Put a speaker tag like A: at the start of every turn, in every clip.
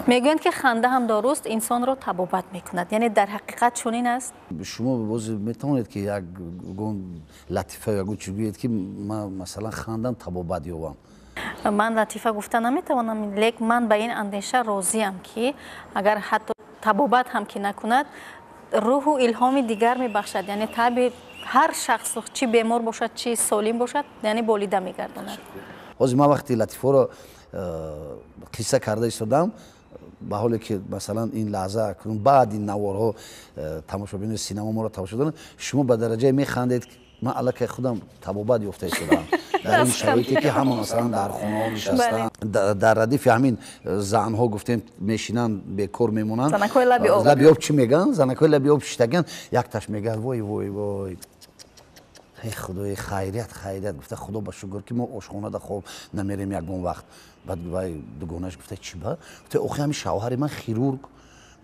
A: میگویند که خنده هم داروست انسان را طبابت میکند، یعنی در حقیقت چنین است؟
B: شما باز میتونید که یک گون لطیفه یا گون چی بگید که من مثلا خندم طبابت یابم.
A: من لطیفه گفته نمیتوانم، لیکن من به این اندیشه راضیم که اگر حتی طبابت هم که نکند روح و الهام دیگر میبخشد، یعنی طبع هر شخص چی بیمار باشد چی سالم باشد یعنی بولیده میگرداند.
B: باز من وقتی لطیفه رو قصه کرده ایستادم به حالی که مثلا این لحظه کنون بعد این نوارها تماشابین سینما ما رو تماشا دارن، شما به درجه میخندید که من الکی خودم طبابت یافته ایستادم در این شرایطی که همه مثلا در خونه ها نشستن در ردیف همین زنها گفتیم میشینن بیکار میمونن.
A: زنکای لبی آب.
B: لبی آب چی میگن؟ زنکای لبی آب شتگن یک تاش میگه وای وای وای ای خدای خیریت گفته خدا با شکر که ما آشخانه ده خوب نمیریم یکون وقت. بعد وای دوگانش گفته چی با؟ گفته آخه همین شوهر من خیرورگ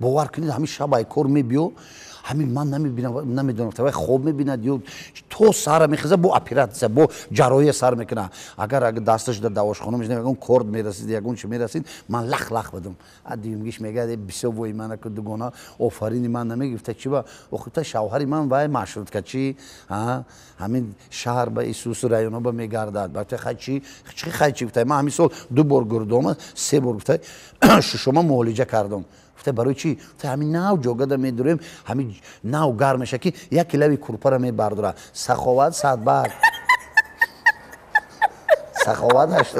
B: باور کنید همین شب ای کار میبیو همین من نمیدونم تا خوب میبیند یا تو سر میخزه با اپراتسیا با جراحی سر میکنه. اگر دستش در دواخانه میشنه یکون کورد میرسید یکون چی میرسید من لخ بدم. دیگه‌ش میگه بسیار وای من که دوگانا آفرین من نمیگفته چی با اخوته شوهر من وای مشروط که چی همین شهر به ایسوس رایونا با میگردد بعد خچی گفته من همین سال 2 بار گردم 3 بار گفته شما معالجه کردم. گفته برای چی؟ گفته همین ناو جوگه میدوریم همین ناو گرم میشه که یک لبی کورپا را میبرداره. سخاوت صد بر سخاوت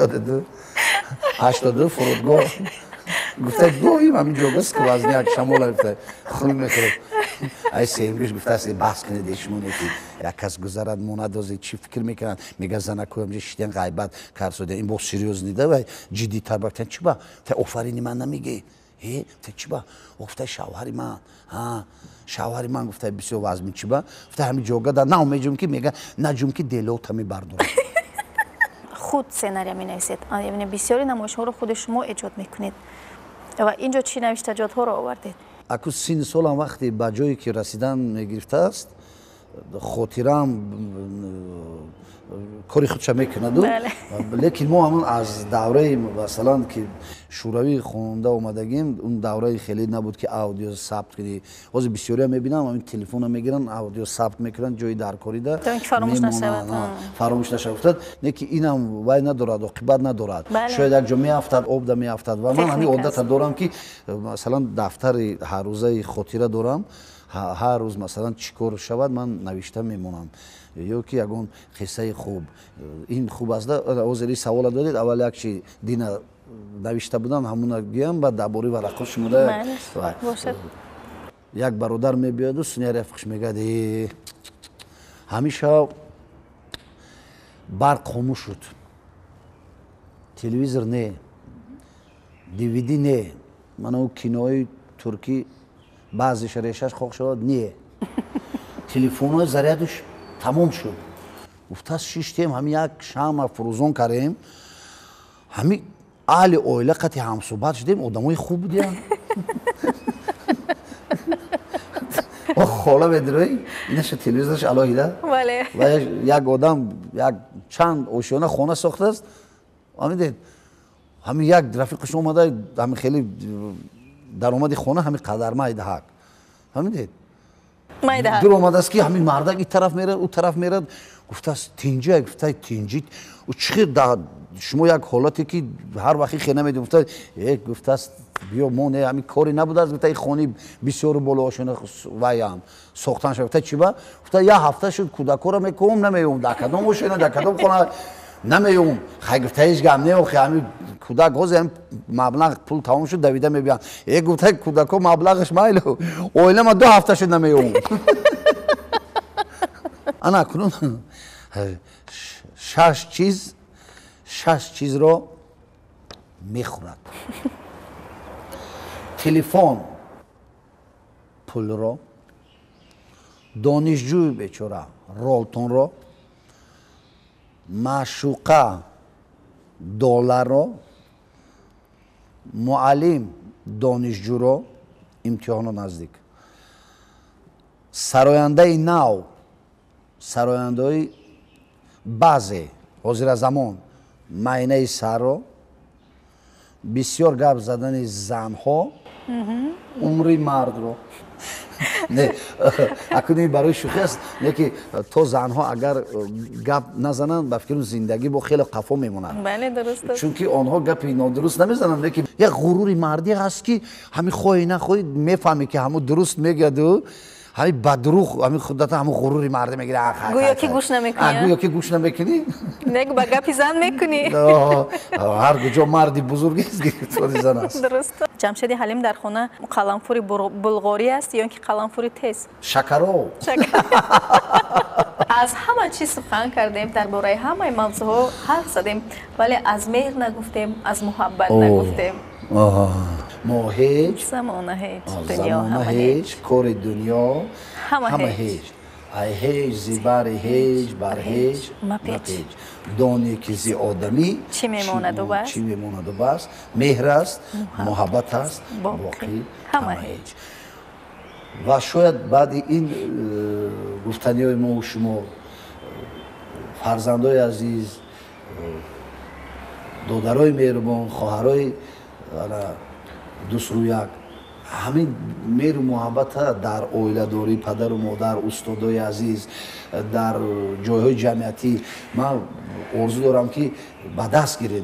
B: 82 فرودگاه گفته گوییم همین جوگه است که وزنی یک شمال گفته خون میخوره. ای سیمگیش گفته است بحث کنید ایشمونه که یک کس گذرد موندازی چی فکر میکنند میگه زنکو همجه شیدن غیبت کرسوده این با سیریوز نیده و جدی تر بکنن چی با؟ تا آفرینی من نمیگه تا چی با؟ گفته شوهر من گفته بسیار وزمی چی با؟ گفته همین جوگه در نه امیجم که میگه نجوم که دلوت همی برداره.
A: خود سناریو می نویسید، یعنی بسیاری نمایش ها رو خود شما ایجاد میکنید و اینجا چی نوشتجات ها رو آوردید؟
B: اکو سین سال هم وقتی به جایی که رسیدن میگرفته است خاطرم کاری خودش میکنه لیکن ما همون از دوره مثلا که شوروی خونده اومدگیم اون دوره خیلی نبود که اودیو ثبت کنی. باز بسیاری میبینم همین تلفن میگیرن اودیو ثبت میکنن جای درکاری ده فراموش نشود نه که اینم وای ندارد عاقبت ندارد. شاید یک جا میافتد آب ده میافتد و من همین عادت دارم که مثلا دفتر هر روزه خاطره دارم هر روز مثلا چیکار شود من نوشته میمونم یا که یگون قصه خوب این خوب است اوزری سوال دادید اول یک چی دینا نوشته بودم همون گیم بعد درباره ورقه شموده یک برادر میبیاد و سنی رفقش میگه همیشه برق خاموش شد تلویزیون نه دیویدی نه من او کینوی ترکی بعضیش ریشش خواه شد نه تلفن های زریعتش تمام شد. گفته شیشتیم همین یک شام فروزون کردیم همین اهل اویله قطعی همصحبت شدیم آدم های خوب بودیم و خاله بدروی اینش تلویزیونش الهیده و یک آدم یک چند اوشیانه خونه ساخته است همین همین یک رفیقش اومده همین خیلی درآمد خونه همین قدر مایده حق همین دید دور اومده است که همین مردک این طرف میره او طرف میره گفته است تینجی گفته تینجی و چقدر شما یک حالتی که هر وقتی خیلی نمیدیم گفته است بیا ما نه همین کاری نبوده است گفته این خونی بسیار بالا آشونه وای هم ساختن شد. گفته چی با؟ گفته یه هفته شد کودکا رو میکنم نمیوم در کدام آشونه در کدام خونه نمیوم خیلی گفته هیچ گم نه خیلی همین کودک گوز هم مبلغ پول تمام شد دویده میبیان گفته کودکا مبلغش مایلو اویله ما 2 هفته شد نمیوم انا کنون 6 چیز رو میخورد تلفن پول رو دانشجوی بیچاره رولتون رو معشوقه دلار رو معلم دانشجو رو امتحان نزدیک سراینده نو سراینده بعضی حاضر زمان معینه سر رو بسیار گپ زدن زنها عمری مرد رو نه اکنون برای شوخی است که تو زنها اگر گپ نزنن به فکر زندگی با خیلی قفا میمونن.
A: بله درست.
B: چون که آنها گپ نادرست نمیزنن که یک غرور مردی هست که همین خواهی نخواهی میفهمی که همون درست میگه و همین بدروغ همین خودت همون غرور مرد میگیره.
A: گویا که گوش نمیکنی.
B: گویا که گوش نمیکنی.
A: نه با گپی زن میکنی.
B: هر کجا مردی بزرگی است که زن است.
A: درست. جمشید حلیم در خونه قلمفوری بلغاری است یا اینکه قلمفوری تیز؟
B: شکرو.
A: از همه چیز سخن کردیم درباره همه موضوع حرف زدیم ولی از مهر نگفتیم از محبت نگفتیم.
B: ما هیچ
A: زمانه هیچ دنیا همه
B: هیچ کار دنیا
A: همه هیچ
B: ای هیچ زیبر هیچ بر هیچ مپیچ دانی که زی آدمی
A: چی میماند و بس
B: مهر است محبت است باقی همه هیچ. و شاید بعد این گفتنی های ما و شما فرزندای عزیز دادرای مهربان خواهرای دوست رو یک همین مهر و محبت در اویله داری پدر و مادر استادای عزیز در جایهای جمعیتی من آرزو دارم که به دست گیرید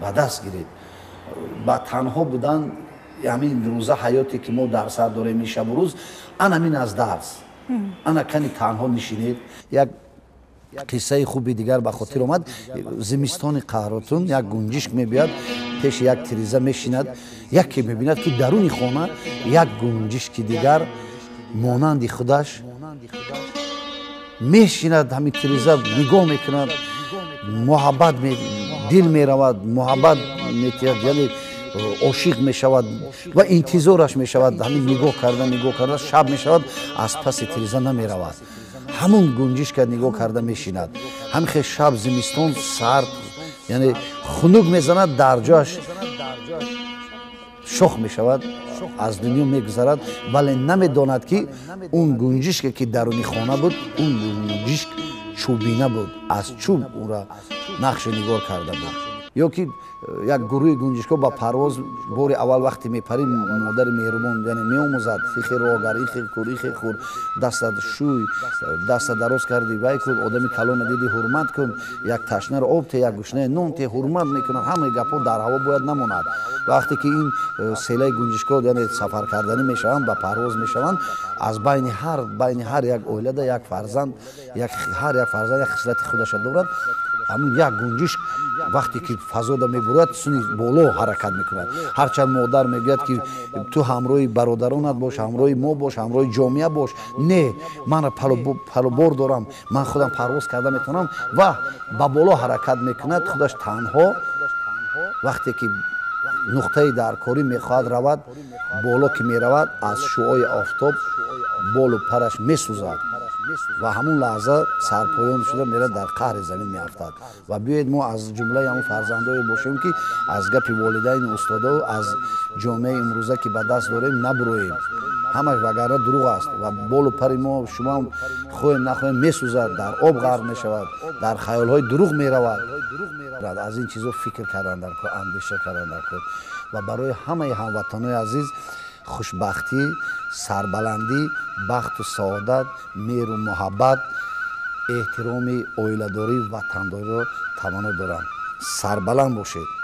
B: به دست گیرید با تنها بودن همین روزه حیاتی که ما در سر داریم شب و روز همین از درس انا کنی تنها نشینید. یک قصه خوبی دیگر به خاطر اومد. زمستان قهراتون یک گنجشک میبیاد پیش یک تریزه میشیند یکی میبیند که درون خانه یک گنجشک دیگر مانند خودش میشیند همین تریزه نگاه میکند محبت دل میرود محبت میتید یعنی عاشق میشود و انتظارش میشود همین نگاه کرده شب میشود از پس تریزه نمیرود همون گنجشک نگاه کرده میشیند همین شب زمستان سرد یعنی خنک میزند در جاش شخ میشود از دنیا میگذرد ولی نمیداند که اون گنجشک که درونی خانه بود اون گنجشک چوبینه بود از چوب او را نقش نگار کرده بود. یا که یک گروه گنجشکا با پرواز بار اول وقتی میپرید مادر مهربان یعنی میآموزد خیخ راگر خیخ خور دست شوی دست دراز کردی وای کن آدمی کلان دیدی حرمت کن یک تشنه را آب ته یک گوشنه نون ته حرمت میکنن همه گپا در هوا باید نماند. وقتی که این سیلای گنجشکا یعنی سفر کردنی میشوند با پرواز میشوند از بین هر یک اولاده یک فرزند هر یک فرزند یک خصلت خودش دارد. همون یک گنجشک وقتی که فضا دا میبرد سونی بالا حرکت میکند هرچند مادر میگوید که تو همراه برادرانت باش همراه ما باش همراه جامعه باش نه من پلو بار دارم من خودم پرواز کرده میتونم و با بالا حرکت میکند خودش تنها وقتی که نقطه درکاری میخواهد رود بالا که میرود از شعاع آفتاب بال و پرش میسوزد و همون لحظه سرپایان شده میره در قعر زمین میافتد. و بیایید ما از جمله همون فرزندای باشیم که از گپ والدین استادا و از جامعه امروزه که به دست داریم نبرویم همش وگرنه دروغ است و بال و پر ما شما خواهیم نخواهیم میسوزد در آب غرق میشود در خیال های دروغ میرود. از این چیزا فکر کردن در کار اندیشه کردن در کار و برای همه هموطنان عزیز خوشبختی سربلندی بخت و سعادت مهر و محبت احترام اویله‌داری وطنداری را تمنا دارم. سربلند باشید.